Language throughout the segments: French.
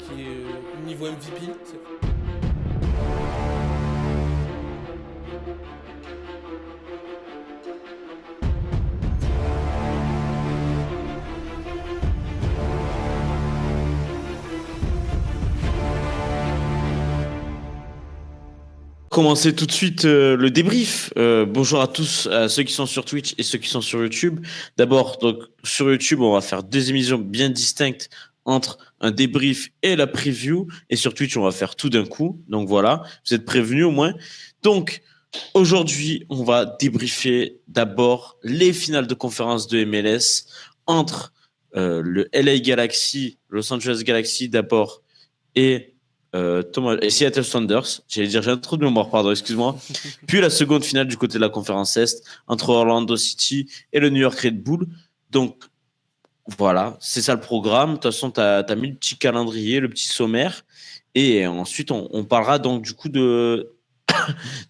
qui est niveau MVP. Commencer tout de suite le débrief. Bonjour à tous, à ceux qui sont sur Twitch et ceux qui sont sur YouTube. D'abord, donc sur YouTube, on va faire deux émissions bien distinctes entre un débrief et la preview. Et sur Twitch, on va faire tout d'un coup. Donc voilà, vous êtes prévenus au moins. Donc aujourd'hui, on va débriefer d'abord les finales de conférence de MLS entre le LA Galaxy, Los Angeles Galaxy d'abord et Thomas et Seattle Sounders. J'allais dire, j'ai un trou de mémoire, pardon, excuse-moi. Puis la seconde finale du côté de la conférence Est entre Orlando City et le New York Red Bull. Donc voilà, c'est ça le programme. De toute façon, tu as mis le petit calendrier, le petit sommaire. Et ensuite, on parlera donc du coup de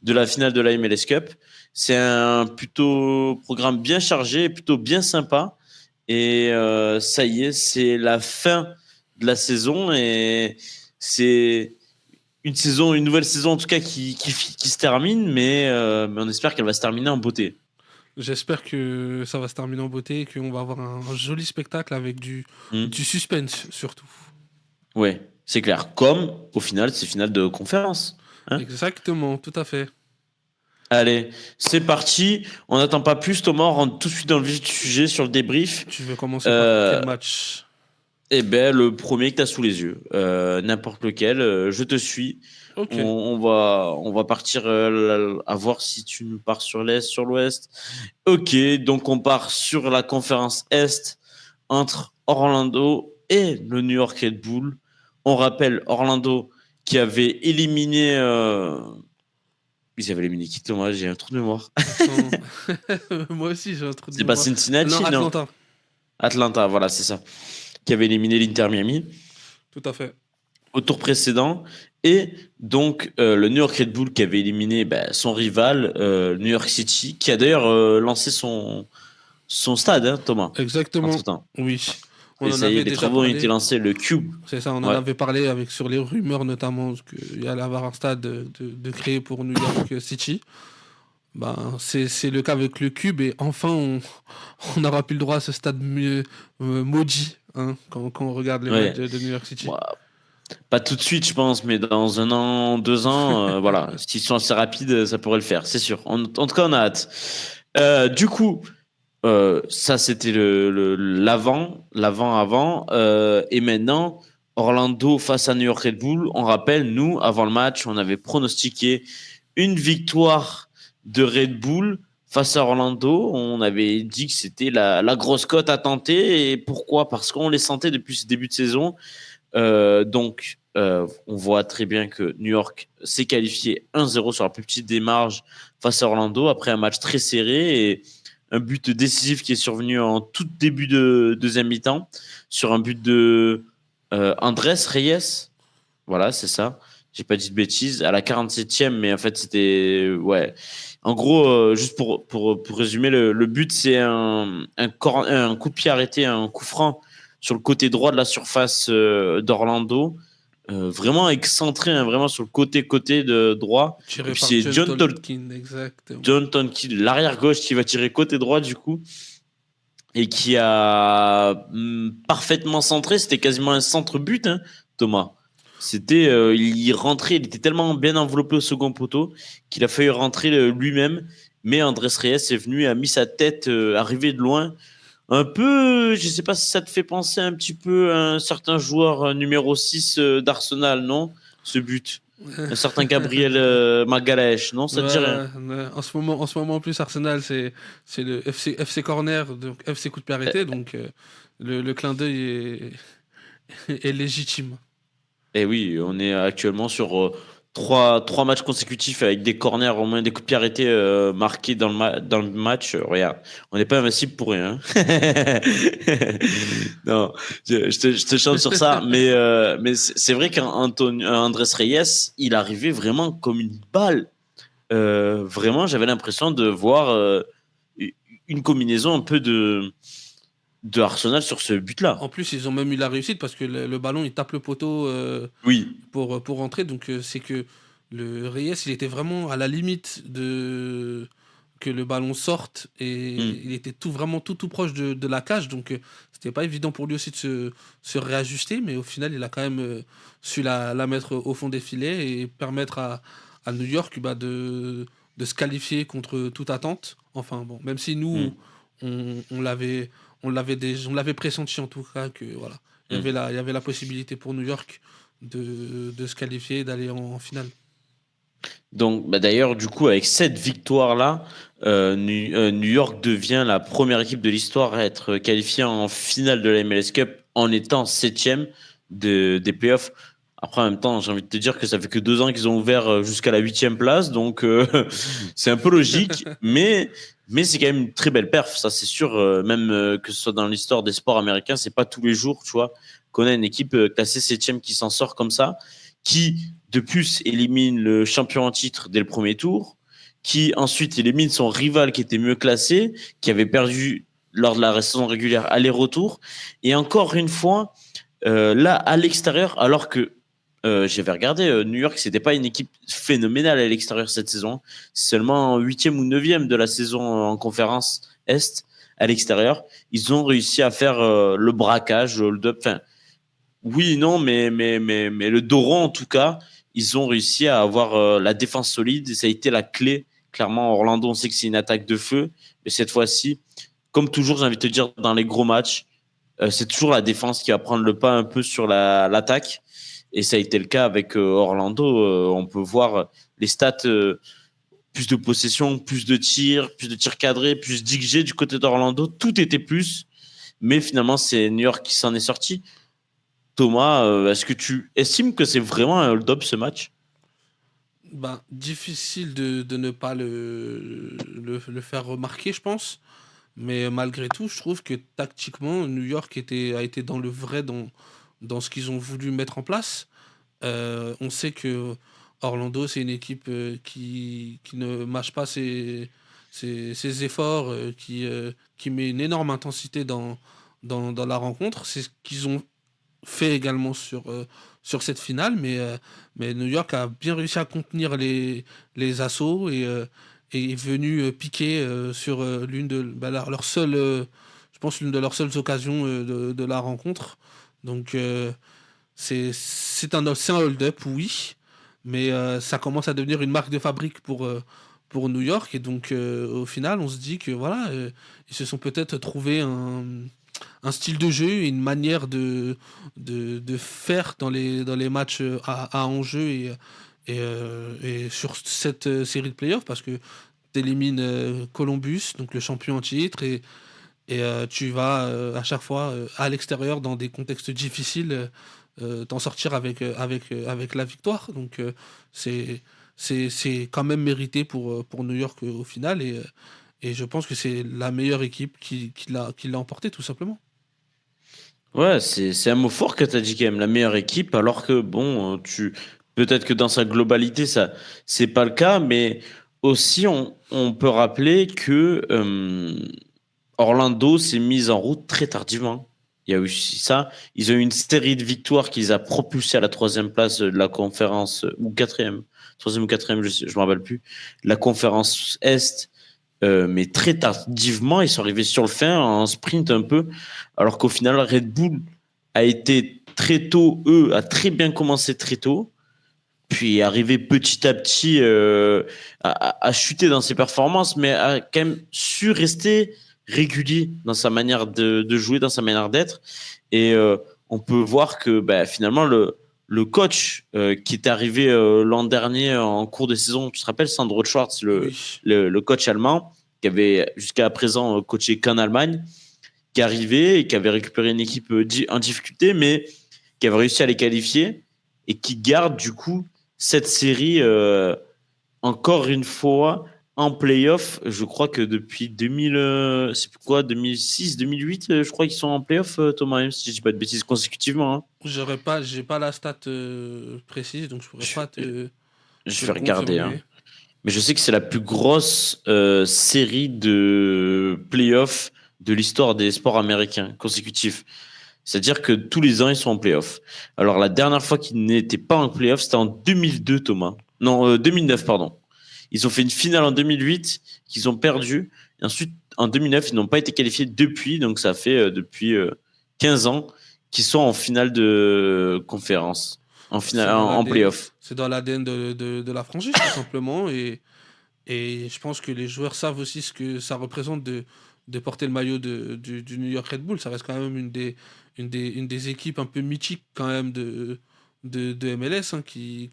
la finale de la MLS Cup. C'est un plutôt programme bien chargé, plutôt bien sympa. Et ça y est, c'est la fin de la saison et c'est une nouvelle saison en tout cas qui se termine, mais on espère qu'elle va se terminer en beauté. J'espère que ça va se terminer en beauté et qu'on va avoir un joli spectacle avec du suspense surtout. Ouais, c'est clair. Comme au final, c'est finale de conférence. Hein. Exactement, tout à fait. Allez, c'est parti. On n'attend pas plus, Thomas. On rentre tout de suite dans le vif du sujet sur le débrief. Tu veux commencer par quel match? Eh ben, le premier que tu as sous les yeux. N'importe lequel. Je te suis. Ok. On va partir à voir si tu nous pars sur l'Est, sur l'Ouest. Ok, donc on part sur la conférence Est entre Orlando et le New York Red Bull. On rappelle Orlando qui avait éliminé. Ils avaient éliminé qui, Thomas? J'ai un trou de mémoire. Moi aussi, j'ai un trou de C'est pas mémoire. Cincinnati, Non, non? Atlanta. Atlanta, voilà, c'est ça. Qui avait éliminé l'Inter Miami Tout à fait. au tour précédent. Et donc, le New York Red Bull qui avait éliminé son rival, New York City, qui a d'ailleurs lancé son stade, hein, Thomas, Exactement. entre-temps. Oui. On Et en ça y est, avait les déjà travaux ont été parlé. lancés, le Cube. C'est ça, on en Ouais. avait parlé avec sur les rumeurs notamment qu'il y allait avoir un stade de créé pour New York City. Ben, c'est le cas avec le Cube et enfin on n'aura plus le droit à ce stade maudit hein, quand on regarde les matchs Ouais. de New York City. Bon, pas tout de suite, je pense, mais dans un an, 2 ans, voilà, s'ils sont assez rapides, ça pourrait le faire, c'est sûr. En tout cas, on a hâte. Du coup, ça, c'était l'avant. Et maintenant, Orlando face à New York Red Bull. On rappelle, nous, avant le match, on avait pronostiqué une victoire de Red Bull face à Orlando. On avait dit que c'était la grosse cote à tenter. Et pourquoi? Parce qu'on les sentait depuis ce début de saison. On voit très bien que New York s'est qualifié 1-0 sur la plus petite des marges face à Orlando après un match très serré et un but décisif qui est survenu en tout début de deuxième mi-temps sur un but de Andrés Reyes. Voilà, c'est ça. J'ai pas dit de bêtises. À la 47e, mais en fait, c'était. Ouais. En gros, juste pour résumer, le but, c'est un coup de pied arrêté, un coup franc sur le côté droit de la surface d'Orlando. Vraiment excentré, hein, vraiment sur le côté de droit. Et Tiré puis par c'est John Tolkien, exactement. John Tonkin, l'arrière gauche, qui va tirer côté droit du coup et qui a parfaitement centré. C'était quasiment un centre-but, hein, Thomas. Il rentrait, il était tellement bien enveloppé au second poteau qu'il a failli rentrer lui-même. Mais Andrés Reyes est venu et a mis sa tête arrivé de loin. Un peu, je sais pas si ça te fait penser un petit peu à un certain joueur numéro 6 d'Arsenal, non? Ce but. Un certain Gabriel Magalhaes, non? Ça te dit rien? En ce moment en plus Arsenal c'est le FC Corner donc FC coup de pied arrêté donc le clin d'œil est légitime. Et oui, on est actuellement sur trois matchs consécutifs avec des corners, au moins des coups de pied arrêtés marqués dans le match. Regarde, on n'est pas invincible pour rien. Hein. Non, je te chante sur ça, mais c'est vrai qu'Andrés Reyes, il arrivait vraiment comme une balle. Vraiment, j'avais l'impression de voir une combinaison un peu de Arsenal sur ce but-là. En plus, ils ont même eu la réussite parce que le ballon, il tape le poteau Oui. pour rentrer. Donc, c'est que le Reyes, il était vraiment à la limite de que le ballon sorte et Hmm. il était vraiment tout proche de la cage. Donc, c'était pas évident pour lui aussi de se réajuster. Mais au final, il a quand même su la mettre au fond des filets et permettre à New York de se qualifier contre toute attente. Enfin, bon, même si Hmm. nous, on l'avait on l'avait pressenti en tout cas que voilà, Hmm. il y avait la possibilité pour New York de se qualifier et d'aller en finale. Donc, bah, d'ailleurs, du coup, avec cette victoire-là, New York devient la première équipe de l'histoire à être qualifiée en finale de la MLS Cup en étant septième des playoffs. Après, en même temps, j'ai envie de te dire que ça fait que 2 ans qu'ils ont ouvert jusqu'à la huitième place, donc c'est un peu logique, mais c'est quand même une très belle perf, ça c'est sûr. Même que ce soit dans l'histoire des sports américains, c'est pas tous les jours, tu vois, qu'on a une équipe classée septième qui s'en sort comme ça, qui de plus élimine le champion en titre dès le premier tour, qui ensuite élimine son rival qui était mieux classé, qui avait perdu lors de la saison régulière aller-retour. Et encore une fois, là, à l'extérieur, alors que j'avais regardé, New York, c'était pas une équipe phénoménale à l'extérieur cette saison. C'est seulement huitième ou neuvième de la saison en conférence Est à l'extérieur. Ils ont réussi à faire le braquage, le hold-up. Enfin, oui, non, mais le Doron, en tout cas, ils ont réussi à avoir la défense solide et ça a été la clé. Clairement, Orlando, on sait que c'est une attaque de feu, mais cette fois-ci, comme toujours, j'ai envie de te dire, dans les gros matchs, c'est toujours la défense qui va prendre le pas un peu sur l'attaque. Et ça a été le cas avec Orlando. On peut voir les stats, plus de possession, plus de tirs cadrés, plus d'XG du côté d'Orlando. Tout était plus. Mais finalement, c'est New York qui s'en est sorti. Thomas, est-ce que tu estimes que c'est vraiment un hold-up ce match? Ben, difficile de ne pas le faire remarquer, je pense. Mais malgré tout, je trouve que tactiquement, New York a été dans le vrai dans ce qu'ils ont voulu mettre en place. On sait que Orlando, c'est une équipe qui ne mâche pas ses efforts, qui met une énorme intensité dans la rencontre. C'est ce qu'ils ont fait également sur cette finale, mais New York a bien réussi à contenir les assauts et est venu piquer sur l'une de leur seule, je pense, l'une de leurs seules occasions de la rencontre. Donc, c'est un hold-up, oui, mais ça commence à devenir une marque de fabrique pour New York. Et donc, au final, on se dit que voilà, ils se sont peut-être trouvé un style de jeu et une manière de faire dans les matchs à enjeu et sur cette série de playoffs parce que tu élimines Columbus, donc le champion en titre, et tu vas à chaque fois à l'extérieur dans des contextes difficiles t'en sortir avec la victoire. Donc c'est quand même mérité pour New York au final et je pense que c'est la meilleure équipe qui l'a emporté tout simplement. Ouais, c'est un mot fort que tu as dit quand même, la meilleure équipe, alors que bon, peut-être que dans sa globalité, ça c'est pas le cas, mais aussi on peut rappeler que Orlando s'est mise en route très tardivement. Il y a eu aussi ça. Ils ont eu une série de victoires qui les a propulsés à la troisième place de la conférence, ou quatrième, troisième ou quatrième, je me rappelle plus, la conférence Est. Mais très tardivement, ils sont arrivés sur le fin en sprint un peu, alors qu'au final, Red Bull a été très tôt, a très bien commencé très tôt, puis est arrivé petit à petit à chuter dans ses performances, mais a quand même su rester régulier dans sa manière de jouer, dans sa manière d'être. Et on peut voir que bah, finalement, le coach qui est arrivé l'an dernier en cours de saison, tu te rappelles, Sandro Schwarz, Oui. le coach allemand, qui avait jusqu'à présent coaché qu'en Allemagne, qui est arrivé et qui avait récupéré une équipe en difficulté, mais qui avait réussi à les qualifier et qui garde du coup cette série encore une fois en playoff. Je crois que depuis 2000, c'est quoi, 2006, 2008, je crois qu'ils sont en playoff, Thomas, même si je dis pas de bêtises consécutivement. Hein. J'ai pas la stat précise, donc je pourrais Je, pas je te vais le regarder. Hein. confirmer. Mais je sais que c'est la plus grosse série de playoffs de l'histoire des sports américains consécutifs. C'est-à-dire que tous les ans, ils sont en playoff. Alors, la dernière fois qu'ils n'étaient pas en playoff, c'était en 2002, Thomas. Non, 2009, pardon. Ils ont fait une finale en 2008 qu'ils ont perdu. Et ensuite, en 2009, ils n'ont pas été qualifiés depuis. Donc, ça fait depuis 15 ans qu'ils sont en finale de conférence, C'est dans en l'ADN, playoff. c'est dans l'ADN de la franchise, tout simplement. Et je pense que les joueurs savent aussi ce que ça représente de porter le maillot du New York Red Bull. Ça reste quand même une des équipes un peu mythiques quand même de MLS, hein, qui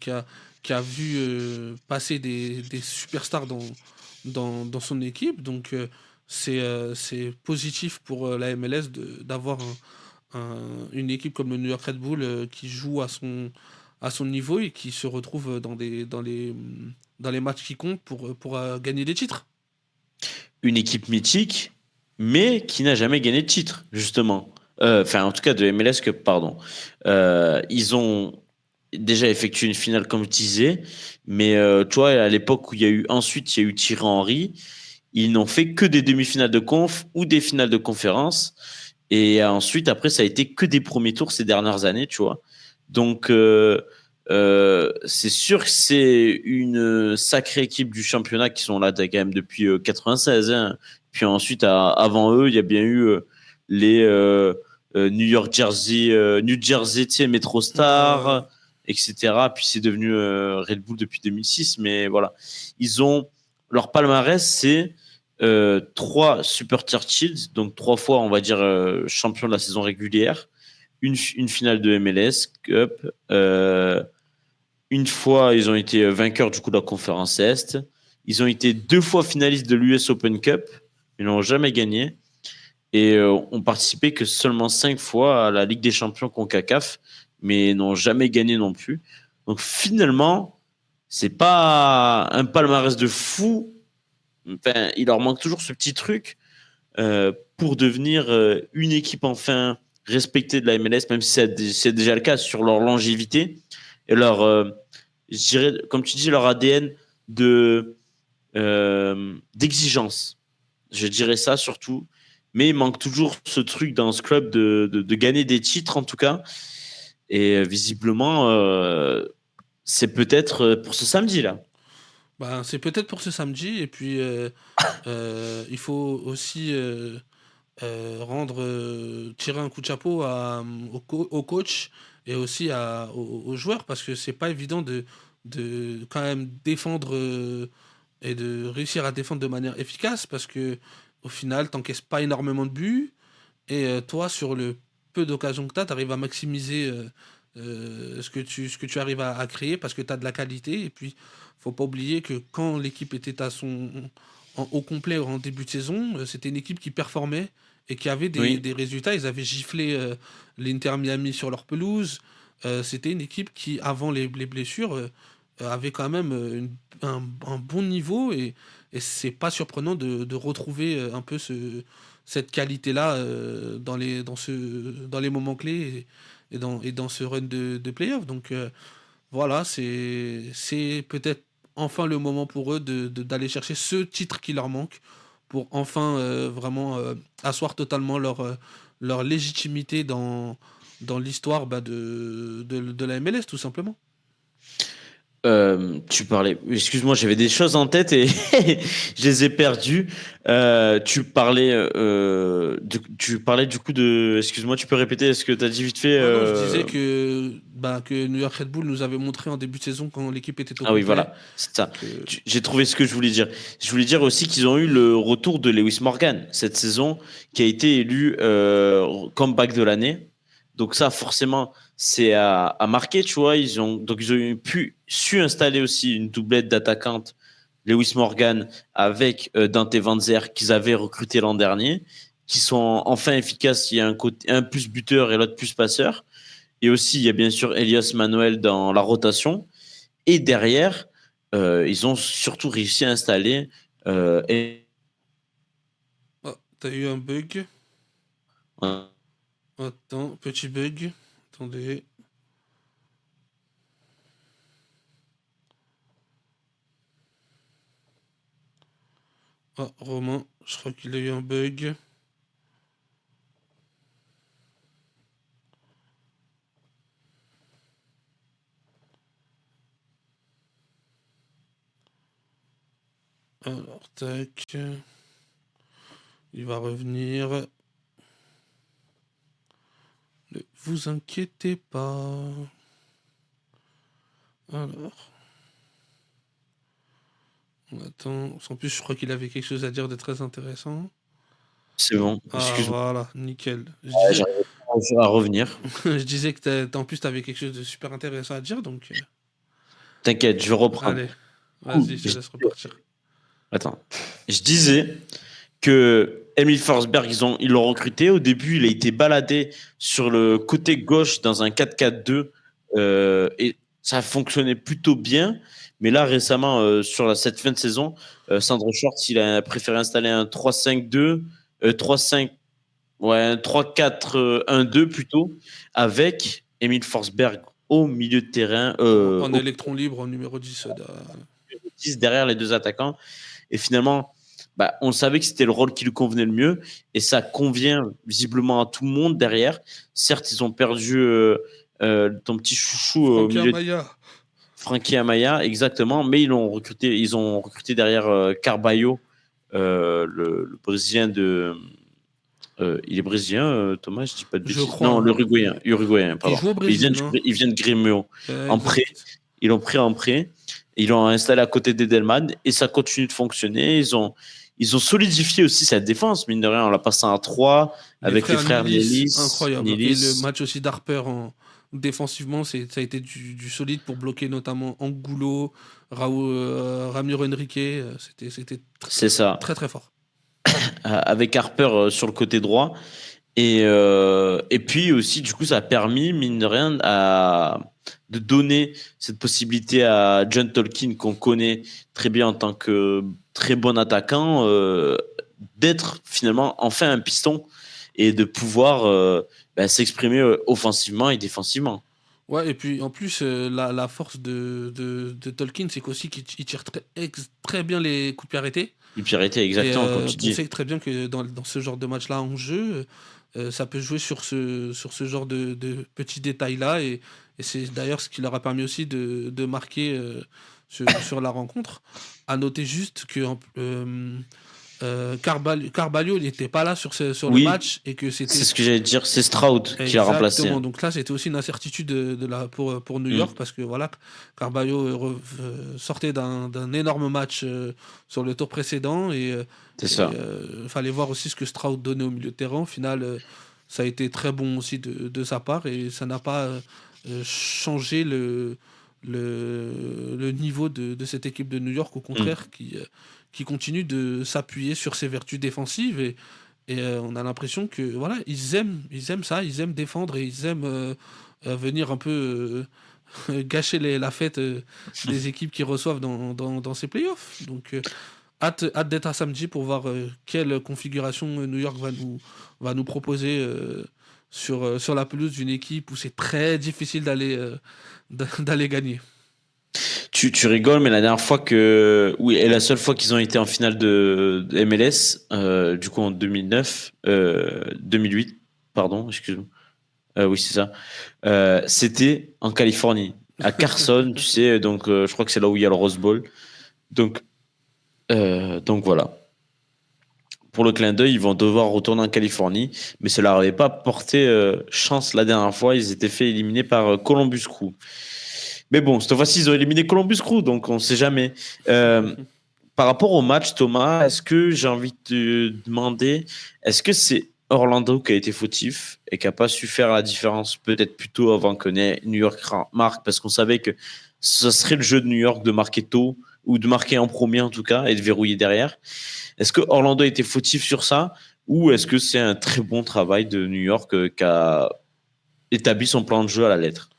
a vu passer des superstars dans son équipe. Donc c'est positif pour la MLS d'avoir une équipe comme le New York Red Bull qui joue à son niveau et qui se retrouve dans les matchs qui comptent pour gagner des titres. Une équipe mythique, mais qui n'a jamais gagné de titre, justement. Enfin, en tout cas, de MLS Cup, pardon. Ils ont déjà effectué une finale, comme je disais, mais tu vois, à l'époque où il y a eu Thierry Henry, ils n'ont fait que des demi-finales de conf ou des finales de conférence. Et ensuite, après, ça a été que des premiers tours ces dernières années, tu vois. Donc, c'est sûr que c'est une sacrée équipe du championnat qui sont là quand même depuis 96. Hein. Puis ensuite, avant eux, il y a bien eu les New Jersey, tu sais, Ouais, ouais. MetroStar, etc. Puis c'est devenu Red Bull depuis 2006. Mais voilà, ils ont leur palmarès, c'est trois Super Churchill, donc trois fois, on va dire, champion de la saison régulière, une finale de MLS Cup, une fois, ils ont été vainqueurs du coup de la conférence Est. Ils ont été deux fois finalistes de l'US Open Cup. Ils n'ont jamais gagné. Et ont participé que seulement 5 fois à la Ligue des Champions CONCACAF, mais n'ont jamais gagné non plus. Donc finalement, c'est pas un palmarès de fou. Enfin, il leur manque toujours ce petit truc pour devenir une équipe enfin respectée de la MLS, même si c'est déjà le cas sur leur longévité et leur, je dirais, comme tu dis, leur ADN d'exigence. Je dirais ça surtout. Mais il manque toujours ce truc dans ce club de gagner des titres, en tout cas. Et visiblement, c'est peut-être pour ce samedi-là. Ben, c'est peut-être pour ce samedi. Et puis, il faut aussi tirer un coup de chapeau au coach et aussi aux joueurs parce que c'est pas évident de quand même défendre et de réussir à défendre de manière efficace parce que au final, t'encaisses pas énormément de buts et toi, sur le peu d'occasions que tu as, tu arrives à maximiser ce que tu arrives à créer parce que tu as de la qualité. Et puis, faut pas oublier que quand l'équipe était au complet en début de saison, c'était une équipe qui performait et qui avait Oui, des résultats. Ils avaient giflé l'Inter Miami sur leur pelouse. C'était une équipe qui, avant les blessures, avait quand même un bon niveau et c'est pas surprenant de retrouver un peu cette qualité-là dans les moments clés et dans ce run de playoff. Donc voilà, c'est peut-être enfin le moment pour eux d'aller chercher ce titre qui leur manque pour enfin vraiment asseoir totalement leur légitimité dans l'histoire de la MLS, tout simplement. Tu parlais, excuse-moi, j'avais des choses en tête et je les ai perdues. Tu parlais du coup de, excuse-moi, tu peux répéter ce que tu as dit vite fait. Ah non, je disais que New York Red Bull nous avait montré en début de saison quand l'équipe était au Ah oui, complet. voilà, c'est ça. Que... J'ai trouvé ce que je voulais dire. Je voulais dire aussi qu'ils ont eu le retour de Lewis Morgan cette saison, qui a été élu comeback de l'année. Donc ça, forcément, c'est à marquer, tu vois. Donc ils ont su installer aussi une doublette d'attaquante, Lewis Morgan avec Dante Van Zer qu'ils avaient recruté l'an dernier, qui sont enfin efficaces. Il y a un plus buteur et l'autre plus passeur. Et aussi, il y a bien sûr Elias Manuel dans la rotation. Et derrière, ils ont surtout réussi à installer. Et- Oh, t'as eu un bug. un- Attends, petit bug. Attendez. Ah, Romain, je crois qu'il a eu un bug. Alors, tac. Il va revenir. Ne vous inquiétez pas. Alors, on attend. En plus, je crois qu'il avait quelque chose à dire de très intéressant. C'est bon, Ah, excuse-moi, voilà, nickel. Je disais, j'arrive pas à revenir. je disais que en plus, tu avais quelque chose de super intéressant à dire, donc T'inquiète, je vais reprendre. allez, Du coup, vas-y, je te laisse repartir. attends. Je disais que Emil Forsberg, ils l'ont recruté. Au début, il a été baladé sur le côté gauche dans un 4-4-2 et ça fonctionnait plutôt bien. Mais là, récemment, sur cette fin de saison, Sandro Schwartz, il a préféré installer un 3-5-2, 3-5, ouais, un 3-4-1-2 plutôt, avec Emil Forsberg au milieu de terrain, En au électron libre, en numéro 10. 10 derrière les deux attaquants. Et finalement, bah, on savait que c'était le rôle qui lui convenait le mieux. Et ça convient visiblement à tout le monde derrière. Certes, ils ont perdu ton petit chouchou au Francky milieu de Amaya. Frankie Amaya, exactement. Mais ils ont recruté derrière Carballo, le Brésilien de. Il est brésilien, Thomas, je dis pas de Je bêtises. crois, Non, hein. Uruguayen, Il pardon. joue au Mais Brésil, hein. il vient de Grêmio. En prêt, Exact. ils l'ont pris en prêt. Ils l'ont installé à côté d'Edelman et ça continue de fonctionner. Ils ont solidifié aussi cette défense, mine de rien, en la passant à 3 Les avec les frères frères Nilis, Nielis. incroyable. Et le Nielis, match aussi d'Harper défensivement, ça a été du solide pour bloquer notamment Angulo, Ramiro Henrique. C'était c'est ça. très très fort. Avec Harper sur le côté droit. Et puis aussi, du coup, ça a permis, mine de rien, de donner cette possibilité à John Tolkien, qu'on connaît très bien en tant que très bon attaquant, d'être finalement enfin un piston et de pouvoir s'exprimer offensivement et défensivement. Ouais, et puis en plus, la force de Tolkien, c'est qu'aussi qu'il tire très bien les coups de pied arrêtés. Et puis arrêter Et exactement comme tu on dis. sait très bien que dans ce genre de match-là en jeu, ça peut jouer sur ce genre de petits détails-là. Et c'est d'ailleurs ce qui leur a permis aussi de marquer sur la rencontre. À noter juste que Carvalho n'était pas là sur le Oui, match et que c'est c'était ce que j'allais dire. C'est Stroud qui l'a remplacé, exactement. hein. Donc là, c'était aussi une incertitude pour New York Mm, parce que voilà, Carvalho sortait d'un énorme match sur le tour précédent c'est ça. fallait voir aussi ce que Stroud donnait au milieu de terrain. Au final, ça a été très bon aussi de sa part et ça n'a pas changé le niveau de cette équipe de New York. Au Mm. contraire, qui continue de s'appuyer sur ses vertus défensives et on a l'impression que voilà, ils aiment ça, ils aiment défendre et ils aiment venir un peu gâcher la fête des équipes qui reçoivent dans ces playoffs. Donc hâte d'être à samedi pour voir quelle configuration New York va nous proposer sur la pelouse d'une équipe où c'est très difficile d'aller gagner. Tu rigoles, mais la dernière fois que, oui, et la seule fois qu'ils ont été en finale de MLS, du coup en 2009, 2008, pardon, excuse-moi. Oui, c'est ça. C'était en Californie, à Carson, tu sais, donc je crois que c'est là où il y a le Rose Bowl. Donc voilà. Pour le clin d'œil, ils vont devoir retourner en Californie, mais ça leur avait pas porté chance la dernière fois. Ils étaient fait éliminer par Columbus Crew. Mais bon, cette fois-ci, ils ont éliminé Columbus Crew, donc on ne sait jamais. Euh, Par rapport au match, Thomas, est-ce que j'ai envie de te demander, est-ce que c'est Orlando qui a été fautif et qui n'a pas su faire la différence peut-être plus tôt avant que New York marque, parce qu'on savait que ce serait le jeu de New York de marquer tôt ou de marquer en premier en tout cas et de verrouiller derrière. Est-ce que Orlando a été fautif sur ça ou est-ce que c'est un très bon travail de New York qui a établi son plan de jeu à la lettre?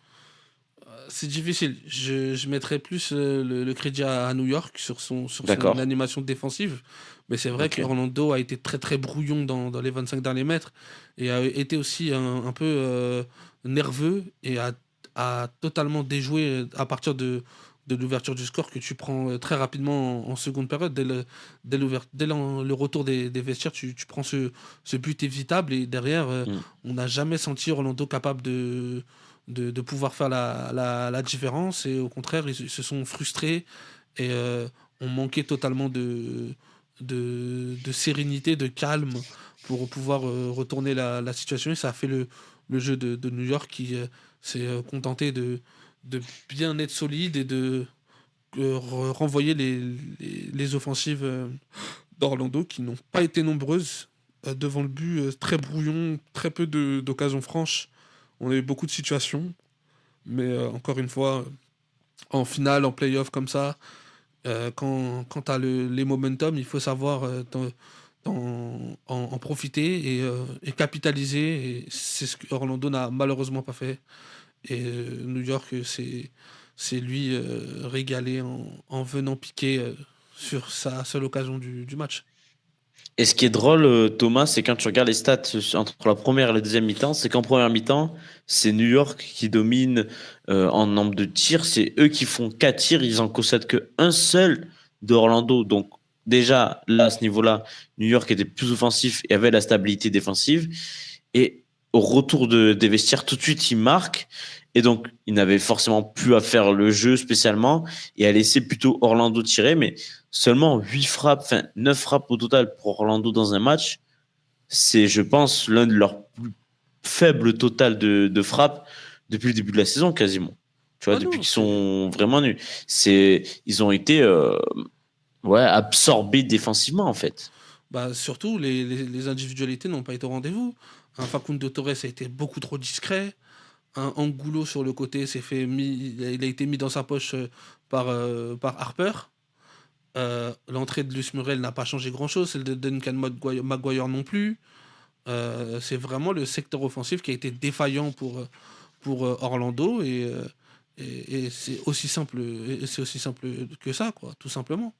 C'est difficile. Je mettrais plus le crédit à New York sur son D'accord. animation défensive. Mais c'est vrai Ok. qu'Orlando a été très très brouillon dans les 25 derniers mètres et a été aussi un peu nerveux et a totalement déjoué à partir de l'ouverture du score que tu prends très rapidement en seconde période. Dès le retour des vestiaires, tu prends ce but évitable et derrière, Mm. on n'a jamais senti Orlando capable de pouvoir faire la différence et au contraire ils se sont frustrés et on manquait totalement de sérénité, de calme pour pouvoir retourner la situation. Et ça a fait le jeu de New York qui s'est contenté de bien être solide et de renvoyer les offensives d'Orlando qui n'ont pas été nombreuses devant le but, très brouillon, très peu d'occasions franches. On a eu beaucoup de situations, mais encore une fois, en finale, en playoff comme ça, quand tu as les momentum, il faut savoir en profiter et capitaliser. Et c'est ce que Orlando n'a malheureusement pas fait. Et New York, c'est lui régalé en venant piquer sur sa seule occasion du match. Et ce qui est drôle, Thomas, c'est quand tu regardes les stats entre la première et la deuxième mi-temps, c'est qu'en première mi-temps, c'est New York qui domine en nombre de tirs. C'est eux qui font 4 tirs, ils en concèdent qu'un seul d'Orlando. Donc déjà, là, à ce niveau-là, New York était plus offensif et avait la stabilité défensive. Et au retour des vestiaires, tout de suite, ils marquent. Et donc, ils n'avaient forcément plus à faire le jeu spécialement et à laisser plutôt Orlando tirer. Mais seulement 8 frappes, enfin 9 frappes au total pour Orlando dans un match, c'est, je pense, l'un de leurs plus faibles total de frappes depuis le début de la saison quasiment. Tu vois, Ah depuis non, qu'ils sont vraiment nuls. Ils ont été ouais, absorbés défensivement en fait. bah, surtout, les individualités n'ont pas été au rendez-vous. Un Facundo Torres a été beaucoup trop discret. Un Angulo sur le côté il a été mis dans sa poche par Harper. L'entrée de Luis Muriel n'a pas changé grand-chose, celle de Duncan Maguire non plus. C'est vraiment le secteur offensif qui a été défaillant pour Orlando et c'est aussi simple que ça, quoi, tout simplement.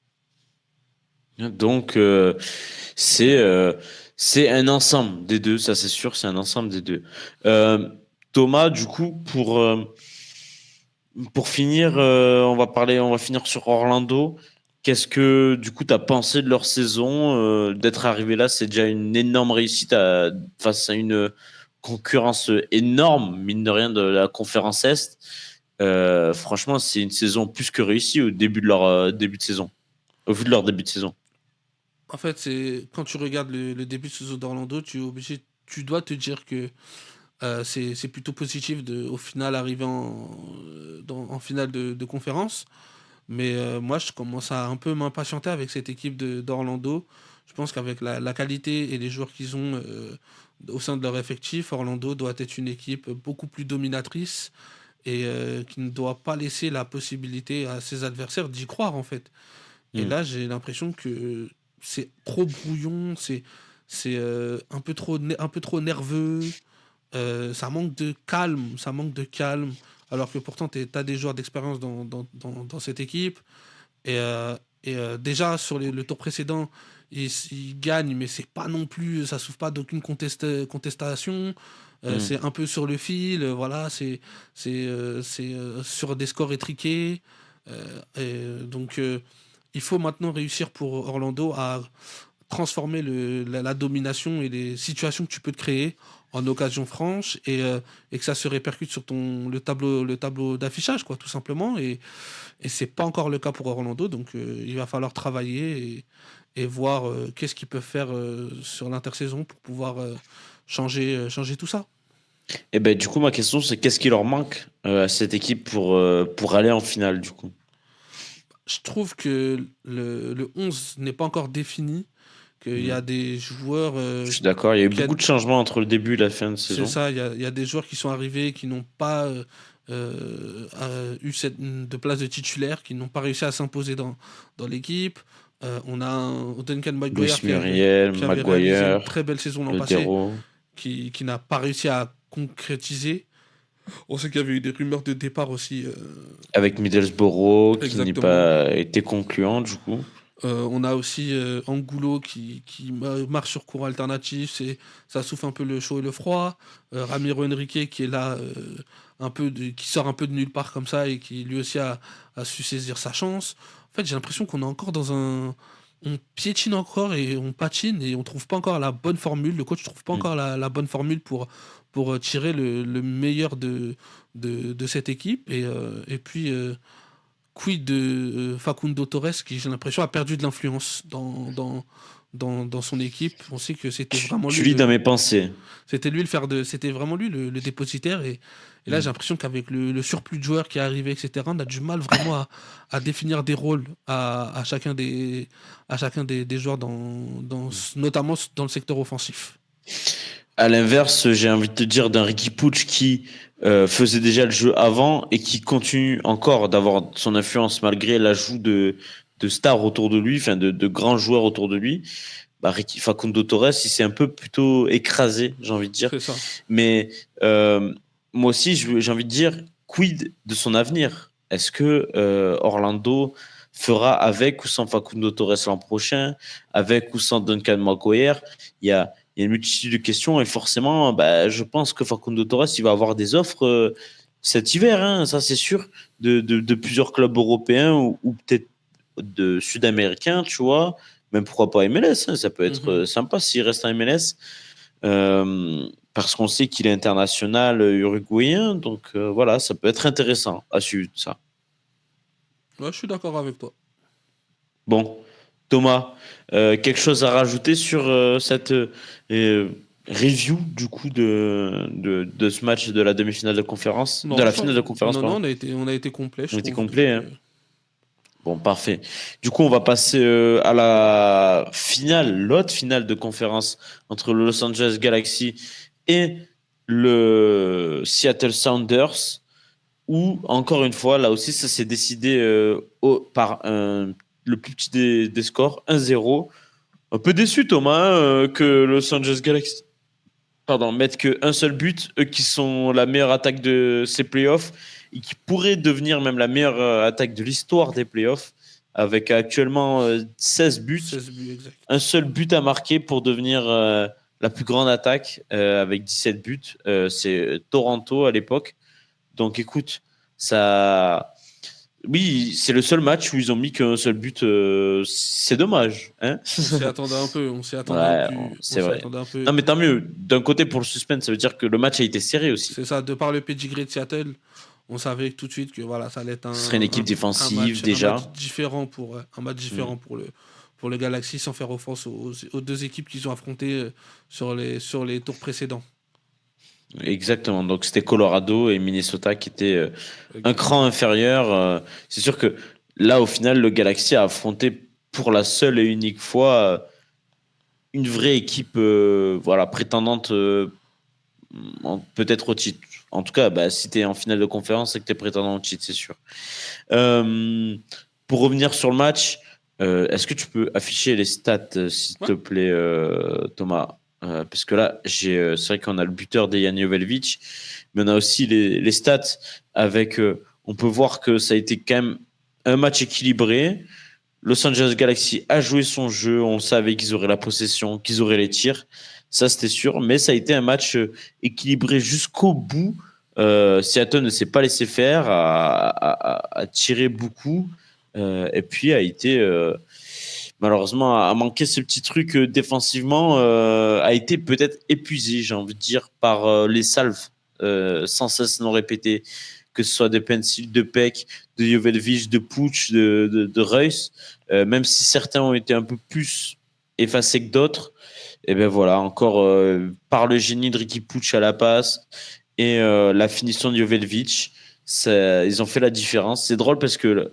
Donc c'est euh, c'est un ensemble des deux, ça c'est sûr, c'est un ensemble des deux. Euh, Thomas, du coup, pour finir, on va finir sur Orlando. Qu'est-ce que, du coup, tu as pensé de leur saison? D'être arrivé là, c'est déjà une énorme réussite face à une concurrence énorme, mine de rien, de la conférence Est. Franchement, c'est une saison plus que réussie au début de leur début de saison, au vu de leur début de saison. En fait, c'est quand tu regardes le début de saison d'Orlando, tu dois te dire que c'est plutôt positif au final arriver en finale de conférence. Mais moi, je commence à un peu m'impatienter avec cette équipe d'Orlando. Je pense qu'avec la qualité et les joueurs qu'ils ont au sein de leur effectif, Orlando doit être une équipe beaucoup plus dominatrice et qui ne doit pas laisser la possibilité à ses adversaires d'y croire en fait. Et Hmm. là, j'ai l'impression que c'est trop brouillon, c'est un peu trop nerveux, ça manque de calme, alors que pourtant tu as des joueurs d'expérience dans cette équipe. Déjà sur le tour précédent, ils gagnent, mais c'est pas non plus, ça souffre pas d'aucune contestation. Hmm. C'est un peu sur le fil, voilà, c'est sur des scores étriqués. Il faut maintenant réussir pour Orlando à transformer la domination et les situations que tu peux te créer en occasion franche et que ça se répercute sur le tableau d'affichage, quoi, tout simplement. Et c'est pas encore le cas pour Orlando, donc il va falloir travailler et voir qu'est-ce qu'ils peuvent faire sur l'intersaison pour pouvoir changer tout ça. Et ben, du coup, ma question, c'est qu'est-ce qui leur manque à cette équipe pour aller en finale, du coup? Je trouve que le 11 n'est pas encore défini, qu'il y Hmm. a des joueurs Je suis d'accord, il y a eu qui a- beaucoup de changements entre le début et la fin de c'est saison. ça, il y a des joueurs qui sont arrivés qui n'ont pas eu de place de titulaire, qui n'ont pas réussi à s'imposer dans l'équipe. On a Duncan Luis McGuire Muriel, qui avait réalisé une Maguire, très belle saison l'an passé, Lodero. qui n'a pas réussi à concrétiser. On sait qu'il y avait eu des rumeurs de départ aussi. Avec Middlesbrough qui n'est Exactement. pas été concluant du coup. On a aussi Angulo qui marche sur courant alternatif, ça souffle un peu le chaud et le froid. Ramiro Henrique qui est là, qui sort un peu de nulle part comme ça et qui lui aussi a su saisir sa chance. En fait, j'ai l'impression qu'on est encore on piétine encore et on patine et on trouve pas encore la bonne formule. Le coach trouve pas Mm. encore la bonne formule pour tirer le meilleur de cette équipe. Et puis, quid de Facundo Torres, qui j'ai l'impression a perdu de l'influence dans son équipe. On sait que c'était vraiment Tu lui lis dans mes pensées. c'était vraiment lui le dépositaire. Et là, j'ai l'impression qu'avec le surplus de joueurs qui est arrivé, etc., on a du mal vraiment à définir des rôles à chacun des joueurs, notamment dans le secteur offensif. À l'inverse, j'ai envie de te dire d'un Ricky Puig qui faisait déjà le jeu avant et qui continue encore d'avoir son influence malgré l'ajout de stars autour de lui, enfin de grands joueurs autour de lui. Bah, Facundo Torres, il s'est un peu plutôt écrasé, j'ai envie de dire. C'est ça. Mais moi aussi, j'ai envie de dire, quid de son avenir? Est-ce que Orlando fera avec ou sans Facundo Torres l'an prochain, avec ou sans Duncan McGuire? Il y a une multitude de questions et forcément, bah, je pense que Facundo Torres, il va avoir des offres cet hiver, hein, ça c'est sûr, de plusieurs clubs européens ou peut-être de sud-américains, tu vois, même pourquoi pas MLS, hein, ça peut être sympa s'il reste en MLS, parce qu'on sait qu'il est international uruguayen, donc voilà, ça peut être intéressant à suivre ça. Ouais, je suis d'accord avec toi. Bon, Thomas, quelque chose à rajouter sur cette review du coup de ce match de la demi-finale de conférence, Non, de la finale de conférence, non, pardon. on a été complet, je On était trouve. complet, hein. Bon, parfait. Du coup, on va passer à la finale, l'autre finale de conférence entre le Los Angeles Galaxy et le Seattle Sounders, où, encore une fois, là aussi, ça s'est décidé par le plus petit des scores, 1-0. Un peu déçu, Thomas, que Los Angeles Galaxy mettent qu'un seul but, eux qui sont la meilleure attaque de ces playoffs et qui pourraient devenir même la meilleure attaque de l'histoire des playoffs, avec actuellement 16 buts. 16 buts, exact. Un seul but à marquer pour devenir la plus grande attaque avec 17 buts. C'est Toronto à l'époque. Donc écoute, ça. Oui, c'est le seul match où ils ont mis qu'un seul but. C'est dommage. Hein, on s'y attendait un peu. ouais, c'est vrai. Un peu. Non, mais tant mieux. D'un côté, pour le suspense, ça veut dire que le match a été serré aussi. C'est ça, de par le pedigree de Seattle, on savait tout de suite que voilà, ça allait être Ce serait une équipe défensive déjà. Un match différent pour le Galaxy, sans faire offense aux deux équipes qu'ils ont affrontées sur les tours précédents. Exactement. Donc c'était Colorado et Minnesota qui étaient un cran inférieur. C'est sûr que là, au final, le Galaxy a affronté pour la seule et unique fois une vraie équipe, voilà, prétendante peut-être au titre. En tout cas, bah, si tu es en finale de conférence, c'est que tu es prétendant au titre, c'est sûr. Pour revenir sur le match, est-ce que tu peux afficher les stats, s'il te plaît, Thomas? Parce que là, c'est vrai qu'on a le buteur Dejan Joveljić, mais on a aussi les stats avec. On peut voir que ça a été quand même un match équilibré. Los Angeles Galaxy a joué son jeu. On savait qu'ils auraient la possession, qu'ils auraient les tirs. Ça, c'était sûr. Mais ça a été un match équilibré jusqu'au bout. Seattle ne s'est pas laissé faire, a tiré beaucoup. Et puis a été. Malheureusement, a manqué ce petit truc défensivement, a été peut-être épuisé, j'ai envie de dire, par les salves sans cesse non répétées, que ce soit de Pencil, de Peck, de Joveljić, de Puig, de Reus, même si certains ont été un peu plus effacés que d'autres. Et ben voilà, encore par le génie de Ricky Puig à la passe et la finition de Joveljić, ils ont fait la différence. C'est drôle parce que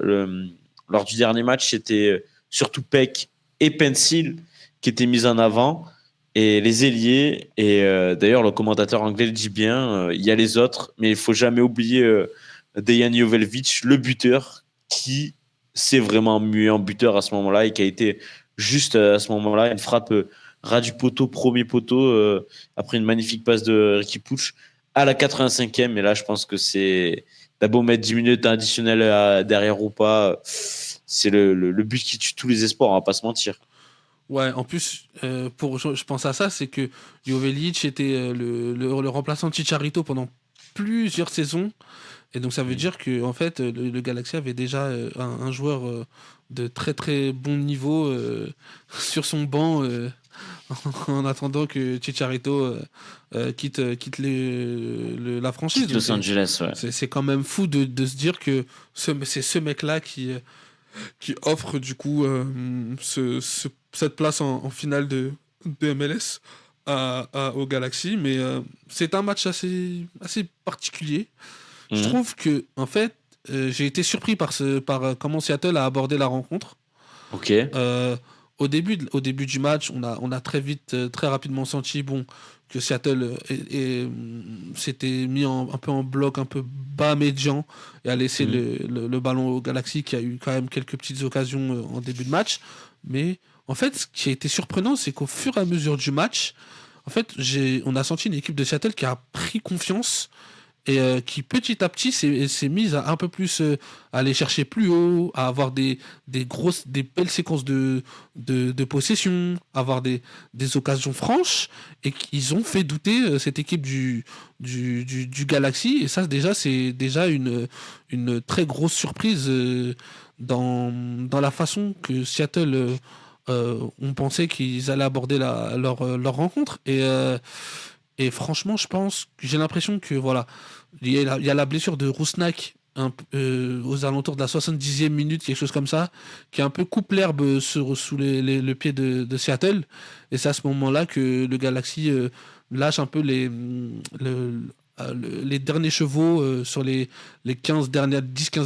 lors du dernier match, c'était surtout Peck et Pencil qui étaient mis en avant, et les ailiers. Et d'ailleurs, le commentateur anglais le dit bien, il y a les autres, mais il faut jamais oublier Dejan Joveljić, le buteur, qui s'est vraiment mué en buteur à ce moment-là et qui a été juste à ce moment-là une frappe ras du poteau, premier poteau, après une magnifique passe de Ricky Puig à la 85e. Et là, je pense que t'as beau mettre 10 minutes additionnelles derrière ou pas, c'est le but qui tue tous les espoirs, on va pas se mentir. Ouais, en plus, je pense à ça, c'est que Joveljić était le remplaçant de Chicharito pendant plusieurs saisons. Et donc ça veut dire que en fait, le Galaxy avait déjà un joueur de très très bon niveau sur son banc en attendant que Chicharito quitte la franchise. Quitte Donc Los Angeles, ouais. c'est quand même fou de se dire que c'est ce mec-là qui offre du coup cette place en finale de MLS au Galaxy. Mais c'est un match assez particulier. Je Mhm. trouve que, en fait, j'ai été surpris par comment Seattle a abordé la rencontre. Ok. Euh, au début du match, on a très vite, très rapidement senti bon, que Seattle s'était mis un peu en bloc, un peu bas médian, et a laissé Mhm. le ballon au Galaxy qui a eu quand même quelques petites occasions en début de match. Mais en fait, ce qui a été surprenant, c'est qu'au fur et à mesure du match, en fait, on a senti une équipe de Seattle qui a pris confiance et qui petit à petit s'est mise à un peu plus aller chercher plus haut, à avoir des belles séquences de possession, avoir des occasions franches, et qu'ils ont fait douter cette équipe du Galaxy. Et ça, déjà, c'est déjà une très grosse surprise dans la façon que Seattle on pensait qu'ils allaient aborder leur rencontre. Et franchement, je pense que j'ai l'impression que voilà, il y a la blessure de Rousnak aux alentours de la 70e minute, quelque chose comme ça, qui un peu coupe l'herbe sous le pied de Seattle. Et c'est à ce moment-là que le Galaxy lâche un peu les derniers chevaux sur les 10-15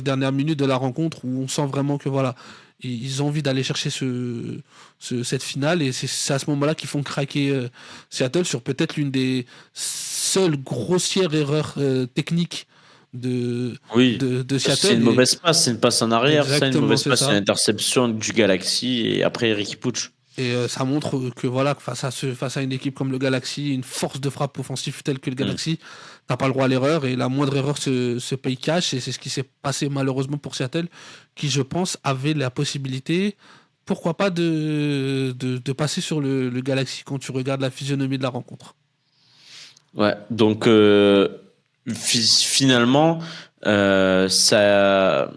dernières minutes de la rencontre, où on sent vraiment que voilà, ils ont envie d'aller chercher cette finale. Et c'est à ce moment-là qu'ils font craquer Seattle sur peut-être l'une des seules grossières erreurs techniques de, Oui. de C'est une Seattle. Et mauvaise passe, c'est une passe en arrière, ça, une exactement, mauvaise c'est passe, c'est une ça. interception du Galaxy et après Ricky Pucci. Et ça montre que voilà, face à une équipe comme le Galaxy, une force de frappe offensive telle que le Mhm. Galaxy, t'as pas le droit à l'erreur, et la moindre erreur se paye cash. Et c'est ce qui s'est passé malheureusement pour Seattle, qui je pense avait la possibilité, pourquoi pas, de passer sur le Galaxy quand tu regardes la physionomie de la rencontre. Ouais, donc finalement, ça,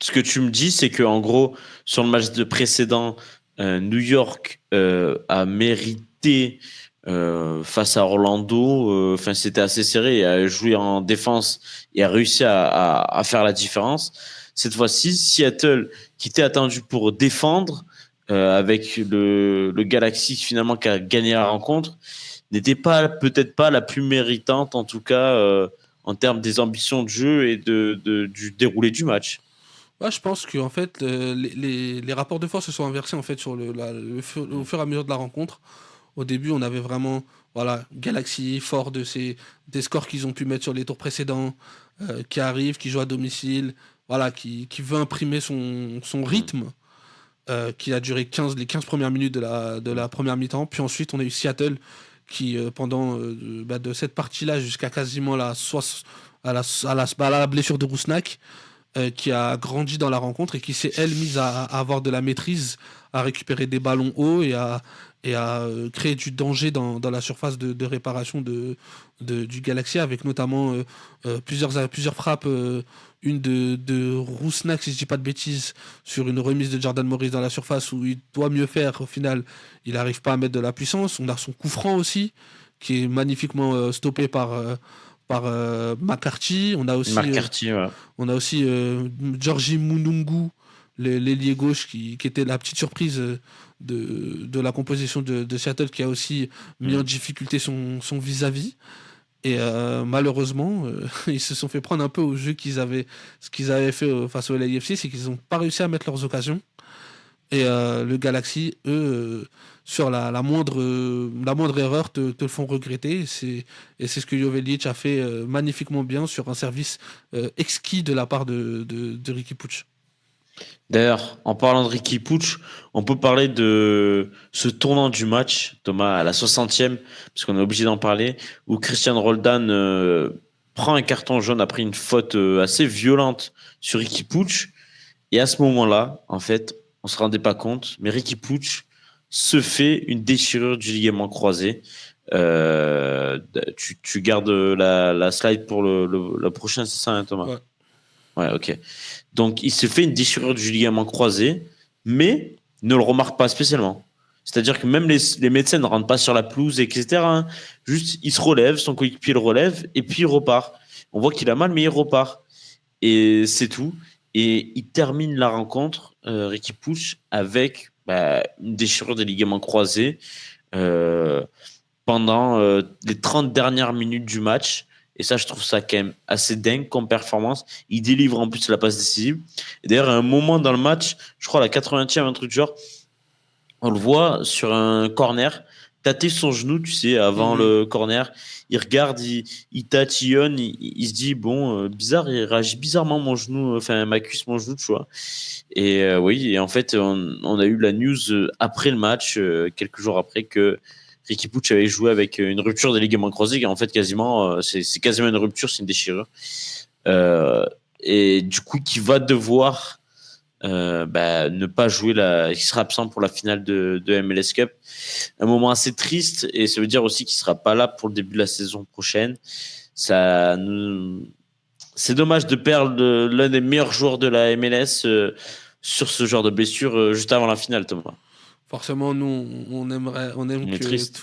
ce que tu me dis, c'est que en gros, sur le match de précédent, New York a mérité face à Orlando. Enfin, c'était assez serré, et a joué en défense et a réussi à faire la différence. Cette fois-ci, Seattle, qui était attendu pour défendre, avec le Galaxy finalement qui a gagné la rencontre, n'était pas peut-être pas la plus méritante, en tout cas en termes des ambitions de jeu et du déroulé du match. Ouais, je pense que en fait, les rapports de force se sont inversés en fait au fur et à mesure de la rencontre. Au début, on avait vraiment voilà, Galaxy fort des scores qu'ils ont pu mettre sur les tours précédents, qui arrive, qui joue à domicile, voilà, qui veut imprimer son Mm. rythme, qui a duré les 15 premières minutes de la première mi-temps. Puis ensuite, on a eu Seattle qui, pendant de cette partie-là jusqu'à quasiment à la blessure de Rousnak, qui a grandi dans la rencontre et qui s'est, elle, mise à avoir de la maîtrise, à récupérer des ballons hauts et à créer du danger dans la surface de réparation du Galaxy, avec notamment plusieurs frappes, une de Rousnak, si je dis pas de bêtises, sur une remise de Jordan Morris dans la surface, où il doit mieux faire. Au final, il n'arrive pas à mettre de la puissance. On a son coup franc aussi, qui est magnifiquement stoppé par McCarthy. McCarthy, ouais. On a aussi Georgi Munungu, l'ailier gauche, qui était la petite surprise de la composition de Seattle, qui a aussi mis en Mm. difficulté son vis-à-vis. Et malheureusement, ils se sont fait prendre un peu au jeu ce qu'ils avaient fait face au LAFC, c'est qu'ils n'ont pas réussi à mettre leurs occasions. Et le Galaxy, eux, sur la moindre erreur, te le font regretter. Et c'est ce que Joveljic a fait magnifiquement bien sur un service exquis de la part de Ricky Puig. D'ailleurs, en parlant de Ricky Pucci, on peut parler de ce tournant du match, Thomas, à la 60e, parce qu'on est obligé d'en parler, où Christian Roldan prend un carton jaune après une faute assez violente sur Ricky Pucci. Et à ce moment-là, en fait, on se rendait pas compte, mais Ricky Pucci se fait une déchirure du ligament croisé. Tu gardes la slide pour la prochaine, c'est ça, hein, Thomas? Ouais. Ouais, ok. Donc, il se fait une déchirure du ligament croisé, mais ne le remarque pas spécialement. C'est-à-dire que même les médecins ne rentrent pas sur la pelouse, etc. hein. Juste, il se relève, son coéquipier le relève, et puis il repart. On voit qu'il a mal, mais il repart. Et c'est tout. Et il termine la rencontre, Ricky Puig, avec une déchirure des ligaments croisés euh, pendant les 30 dernières minutes du match. Et ça, je trouve ça quand même assez dingue comme performance. Il délivre en plus la passe décisive. Et d'ailleurs, à un moment dans le match, je crois à la 80e, un truc du genre, on le voit sur un corner tâter son genou, tu sais, avant Mhm. le corner. Il regarde, il tatillonne, il se dit, bon, bizarre, il réagit bizarrement mon genou, enfin, ma cuisse, mon genou, tu vois. Et oui, et en fait, on a eu la news après le match, quelques jours après, que Ricky Puig avait joué avec une rupture des ligaments croisés. En fait, quasiment, c'est quasiment une rupture, c'est une déchirure. Euh, et du coup, qui va devoir ne pas jouer il sera absent pour la finale de MLS Cup. Un moment assez triste et ça veut dire aussi qu'il sera pas là pour le début de la saison prochaine. Ça nous... C'est dommage de perdre l'un des meilleurs joueurs de la MLS sur ce genre de blessure juste avant la finale, Thomas. Forcément, nous, On est triste.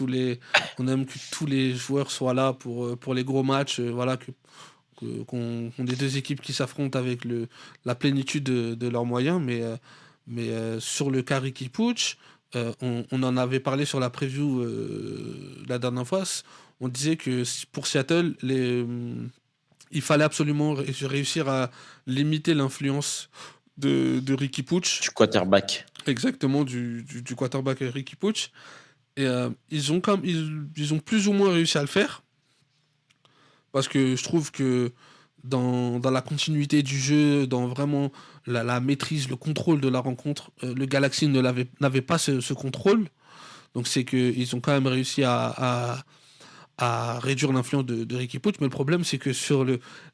on aime que tous les joueurs soient là pour les gros matchs, voilà, qu'on ait deux équipes qui s'affrontent avec la plénitude de leurs moyens, mais sur le cas Ricky Puig, on en avait parlé sur la preview la dernière fois. On disait que pour Seattle, il fallait absolument réussir à limiter l'influence de Ricky Puig, Du quarterback. exactement du quarterback Ricky Puig. Et ils ont plus ou moins réussi à le faire, parce que je trouve que dans la continuité du jeu, dans vraiment la maîtrise, le contrôle de la rencontre, le Galaxy n'avait pas ce contrôle. Donc c'est qu'ils ont quand même réussi à réduire l'influence de Ricky Puig, mais le problème c'est que sur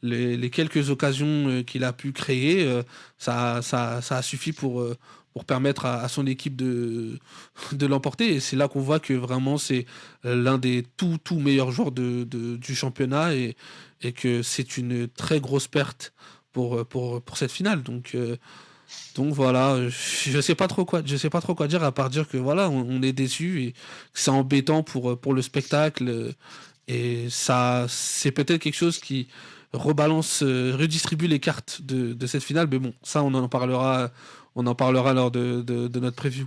les quelques occasions qu'il a pu créer, ça a suffi pour permettre à son équipe de l'emporter. Et c'est là qu'on voit que vraiment c'est l'un des tout meilleurs joueurs du championnat, et que c'est une très grosse perte pour cette finale. Donc voilà, je sais pas trop quoi, je sais pas trop quoi dire, à part dire que voilà, on est déçu et que c'est embêtant pour le spectacle, et ça, c'est peut-être quelque chose qui rebalance, redistribue les cartes de cette finale. Mais bon, ça, on en parlera lors de notre preview.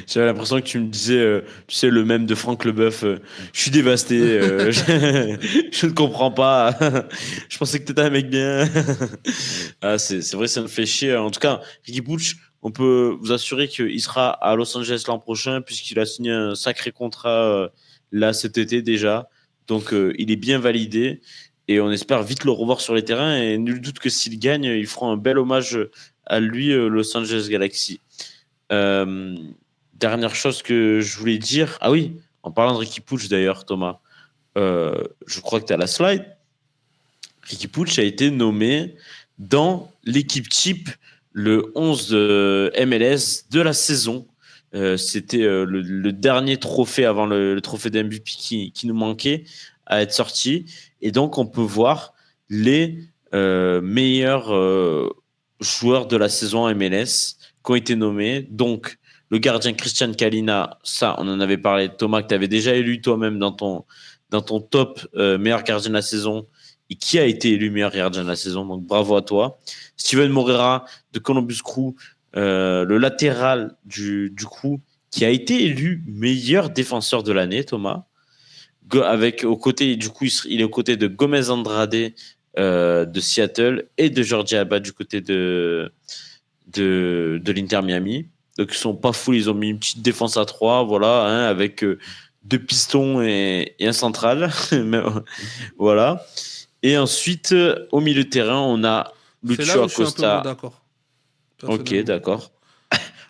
J'avais l'impression que tu me disais, tu sais, le même de Franck Leboeuf, je suis dévasté, je ne comprends pas. Je pensais que t'étais un mec bien. Ah, c'est vrai, ça me fait chier. En tout cas, Ricky Puig, on peut vous assurer qu'il sera à Los Angeles l'an prochain, puisqu'il a signé un sacré contrat là cet été déjà. Donc, il est bien validé et on espère vite le revoir sur les terrains. Et nul doute que s'il gagne, ils feront un bel hommage à lui, Los Angeles Galaxy. Euh, Dernière chose que je voulais dire. Ah oui, en parlant de Ricky Puig d'ailleurs, Thomas, je crois que tu as la slide. Ricky Puig a été nommé dans l'équipe type le 11 de MLS de la saison. C'était le dernier trophée avant le trophée d'MVP qui nous manquait à être sorti. Et donc, on peut voir les meilleurs joueurs de la saison MLS qui ont été nommés. Donc, le gardien Christian Kalina, ça, on en avait parlé, Thomas, que tu avais déjà élu toi-même dans ton top meilleur gardien de la saison et qui a été élu meilleur gardien de la saison. Donc, bravo à toi. Steven Moreira de Columbus Crew, le latéral du Crew, qui a été élu meilleur défenseur de l'année, Thomas. Avec au côté, du coup, il est aux côtés de Gomez Andrade de Seattle et de Jordi Alba du côté de l'Inter Miami. Donc ils sont pas fous, ils ont mis une petite défense à 3, voilà, hein, avec deux pistons et un central. Voilà. Et ensuite, au milieu de terrain, on a C'est là Lucio où je suis un peu moins Acosta. d'accord, Ok, personnellement. d'accord.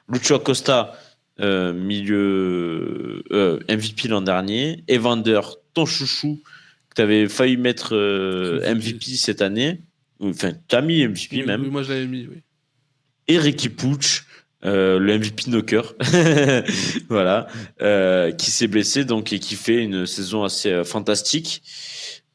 Lucio Acosta, milieu MVP l'an dernier. Evander, ton chouchou, que tu avais failli mettre MVP. MVP cette année. Enfin, tu as mis MVP Oui, même. oui, moi je l'avais mis, oui. Et Ricky Puig, le MVP knocker, voilà, qui s'est blessé donc et qui fait une saison assez fantastique.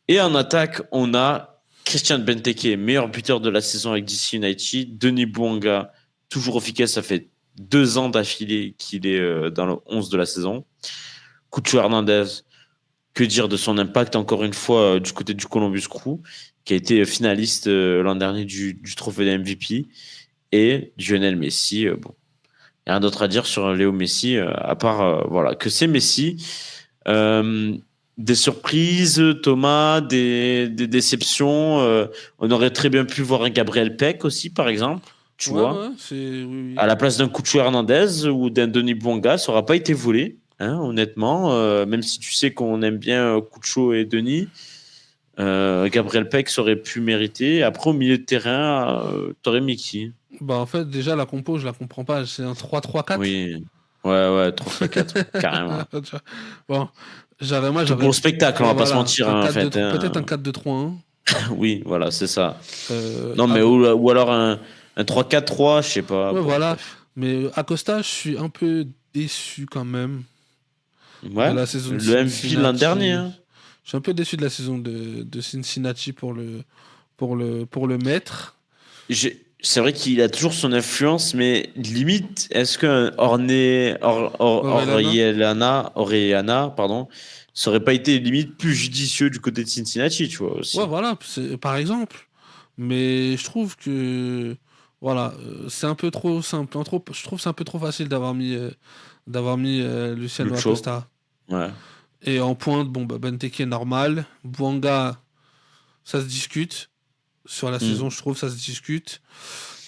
Et en attaque, on a Christian Benteke, meilleur buteur de la saison avec DC United, Denis Bouanga, toujours efficace, ça fait 2 ans d'affilée qu'il est dans le 11 de la saison. Cucho Hernandez, que dire de son impact encore une fois du côté du Columbus Crew, qui a été finaliste l'an dernier du trophée de MVP, et Lionel Messi. Bon, il n'y a rien d'autre à dire sur Léo Messi, à part voilà, que c'est Messi. Des surprises, Thomas, des déceptions. On aurait très bien pu voir un Gabriel Peck aussi, par exemple, tu vois. Ouais, c'est. Oui, À la place d'un Cucho Hernandez ou d'un Denis Bouanga, ça n'aura pas été volé, hein, honnêtement. Même si tu sais qu'on aime bien Cucho et Denis, Gabriel Peck aurait pu mériter. Après, au milieu de terrain, t'aurais mis qui? oui. Bah, en fait, déjà, la compo, je la comprends pas. C'est un 3-3-4. Oui, ouais, 3-3-4, carrément. Bon, Tout pour j'aurais. le spectacle, on Ouais, va pas se voilà. mentir, Un hein, en 4-2, fait. peut-être un Hein. 4-2-3-1. Oui, voilà, c'est ça. Non, Ah mais bon. ou alors un 3-4-3, je sais pas. Ouais, Bon, voilà. bref. Mais Acosta, je suis un peu déçu quand même de Ouais, la saison de le MVP l'an dernier. Cincinnati. Hein. Je suis un peu déçu de la saison de Cincinnati pour le mettre. C'est vrai qu'il a toujours son influence, mais limite, est-ce qu'un Orellana. Orellana, pardon, ça aurait pas été limite plus judicieux du côté de Cincinnati, tu vois, Ouais, aussi. voilà, par exemple. Mais je trouve que voilà, c'est un peu trop simple. Je trouve que c'est un peu trop facile d'avoir mis Luciano Lucho, Acosta. ouais. Et en pointe, bon, bah, Benteke est normal. Bouanga, ça se discute. Sur la Hmm. saison, je trouve, ça se discute.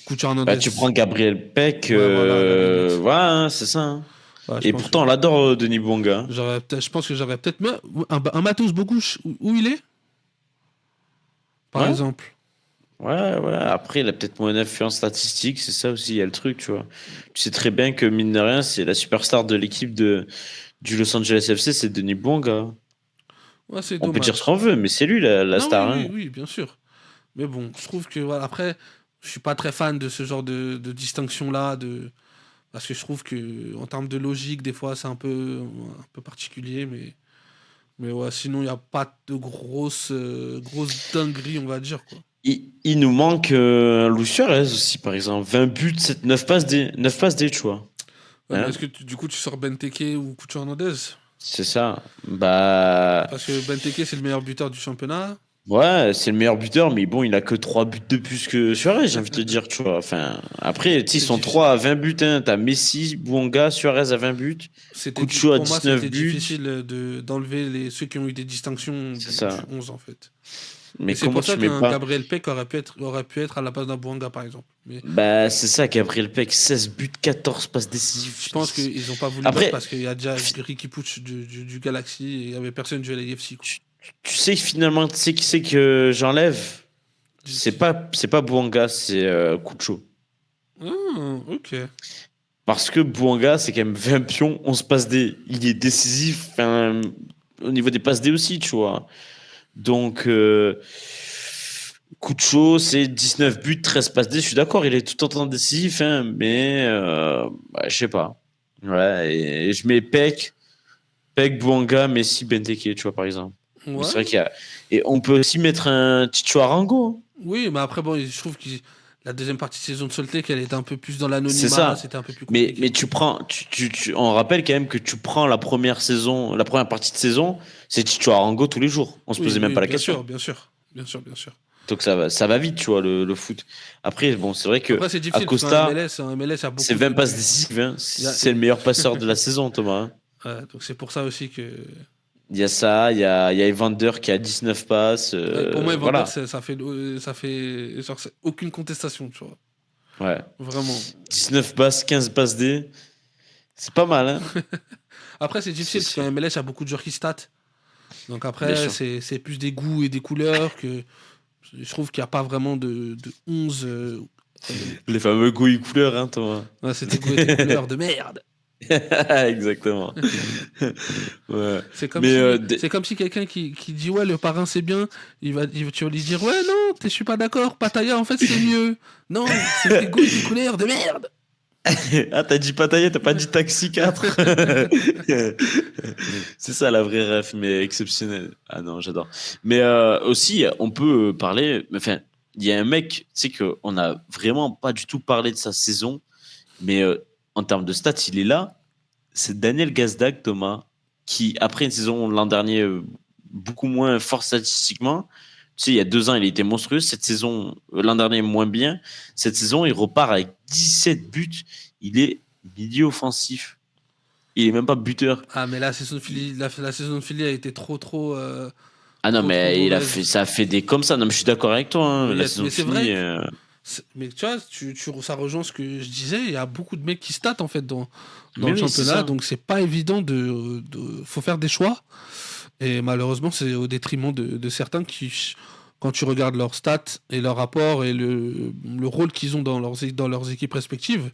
Cucho Bah, Hernandez, tu prends Gabriel Peck, ouais, voilà, à la limite. ouais, hein, c'est ça. Hein. Ouais, je Et pense que pourtant, on l'adore, Denis Bouanga. je pense que j'aurais peut-être un Matos Boguš, où il est, par Ouais, exemple. ouais. Après, il a peut-être moins d'influence statistique, c'est ça aussi, il y a le truc, tu vois. Tu sais très bien que, mine de rien, c'est la superstar de l'équipe du Los Angeles FC, c'est Denis Bouanga. Ouais, c'est On peut dire ce qu'on dommage. veut, mais c'est lui la Non, oui, star. Hein. oui, bien sûr. Mais bon, je trouve que voilà, après, je suis pas très fan de ce genre de distinction-là, parce que je trouve que en termes de logique, des fois, c'est un peu particulier, mais ouais, sinon, il n'y a pas de grosses dingueries, on va dire, quoi. Il nous manque Luis Suarez aussi, par exemple. 20 buts, 9 passes D, 9 passes D, tu vois. Ouais, mais Hein est-ce que du coup, tu sors Benteke ou Cucho Hernandez? c'est ça. Bah, Parce que Benteke, c'est le meilleur buteur du championnat. ouais, c'est le meilleur buteur, mais bon, il a que 3 buts de plus que Suarez, j'ai envie de te dire, tu vois. Enfin, après, tu sais, ils C'est sont difficile. 3 à 20 buts. Hein. T'as Messi, Bouanga, Suarez à 20 buts, Cucho à Pour moi, 19 c'était buts. difficile d'enlever ceux qui ont eu des distinctions C'est du ça. 11, en fait. Et Mais c'est comment pour ça tu mets qu'un pas. Gabriel Peck aurait pu être à la place d'un Bouanga, par exemple. Mais Bah, c'est ça, Gabriel Peck, 16 buts, 14 passes je décisives. pense qu'ils n'ont pas voulu le mettre Après, parce qu'il y a déjà Ricky Puig du Galaxy et il n'y avait personne du LAFC, quoi. tu sais finalement, tu sais qui c'est que j'enlève? Dites. C'est pas Bouanga, c'est Cucho. Ah, ok. Parce que Bouanga, c'est quand même 20 pions, 11 passes D. Il est décisif, enfin, au niveau des passes D aussi, tu vois. Donc, Cucho, c'est 19 buts, 13 passes D. Je suis d'accord, il est tout autant décisif, hein, mais bah, je sais pas. Ouais, et je mets Peck, Bouanga, Messi, Benteke, tu vois, par exemple. Mais c'est vrai Ouais. qu'il y a. Et on peut aussi mettre un Chicho Arango. Oui, mais après, bon, je trouve que la deuxième partie de saison de Soltec, elle était un peu plus dans C'est l'anonymat, ça. c'était un peu plus Mais compliqué, tu quoi. prends, on rappelle quand même que tu prends la première saison, la première partie de saison, c'est Chicho Arango tous les jours. On se Oui, posait même oui, pas la bien question. sûr, bien sûr. Bien sûr, bien sûr. Donc ça va vite, tu vois, le foot. Après, bon, c'est vrai que Après, c'est difficile parce Acosta, qu'en MLS, il y a c'est beaucoup 20 passes décisives. Hein. il y a- C'est le meilleur passeur de la saison, Thomas. Hein. Ouais, donc c'est pour ça aussi que. Il y a ça, il y a Evander qui a 19 passes. Pour moi, Evander, Voilà. ça fait genre, c'est aucune contestation, tu vois. Ouais. Vraiment. 19 passes, 15 passes D. C'est pas mal, hein. Après, c'est C'est difficile parce sûr. qu'en MLS, il y a beaucoup de joueurs qui stat. Donc Bien après, sûr. c'est plus des goûts et des couleurs que je trouve qu'il n'y a pas vraiment de 11. Les fameux goûts couleurs, hein, Thomas. Ouais, c'est tes goûts et tes couleurs de merde. Exactement. Ouais. Mais C'est comme si quelqu'un qui dit ouais le parrain c'est bien, tu vas lui dire ouais non, je suis pas d'accord, Pattaya en fait c'est mieux. Non, c'est tes goûts et tes couleurs de merde. ah, t'as dit Pattaya, t'as pas dit Taxi 4. C'est ça la vraie ref, mais exceptionnelle. Ah non, j'adore. Mais aussi, on peut parler. Enfin, il y a un mec, tu sais qu'on a vraiment pas du tout parlé de sa saison, mais en termes de stats, il est là. C'est Daniel Gazdag, Thomas, qui, après une saison l'an dernier beaucoup moins fort statistiquement, tu sais, il y a 2 ans, il était monstrueux. Cette saison, l'an dernier, moins bien. Cette saison, il repart avec 17 buts. Il est milieu offensif. Il est même pas buteur. Ah, mais la saison de Philly a été trop, Ah non, trop mais mauvaise. ça a fait des comme ça. Non, mais je suis d'accord avec toi, hein. La saison Mais de c'est vrai Philly. mais tu vois, ça rejoint ce que je disais. Il y a beaucoup de mecs qui statent en fait dans Mais le oui, c'est championnat, ça. donc c'est pas évident faut faire des choix. Et malheureusement, c'est au détriment de certains qui, quand tu regardes leurs stats et leur rapport et le rôle qu'ils ont dans leurs équipes respectives,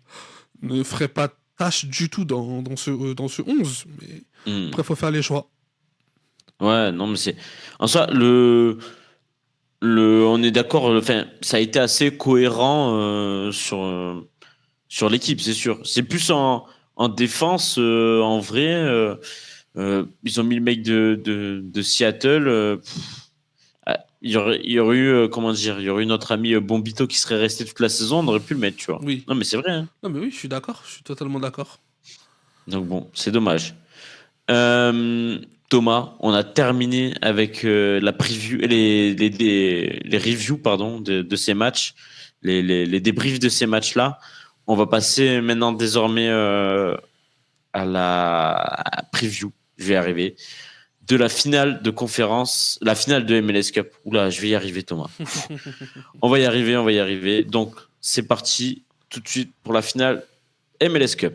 ne feraient pas tâche du tout dans ce 11. Mais Hmm. après, faut faire les choix. Ouais, non, mais c'est. En soi, on est d'accord. Enfin, ça a été assez cohérent sur l'équipe, c'est sûr. C'est plus en défense, en vrai. Ils ont mis le mec de Seattle. Il y aurait eu, comment dire, il y aurait eu notre ami Bombito qui serait resté toute la saison. On aurait pu le mettre, tu vois. Oui. Non, mais c'est vrai, hein. Non, mais oui, je suis d'accord. Je suis totalement d'accord. Donc bon, c'est dommage. Euh, Thomas, on a terminé avec la preview, les reviews pardon, de ces matchs, les débriefs de ces matchs-là. On va passer maintenant désormais à la preview, je vais y arriver, de la finale de conférence, la finale de MLS Cup. Oula, je vais y arriver, Thomas. On va y arriver, on va y arriver. Donc, c'est parti tout de suite pour la finale MLS Cup.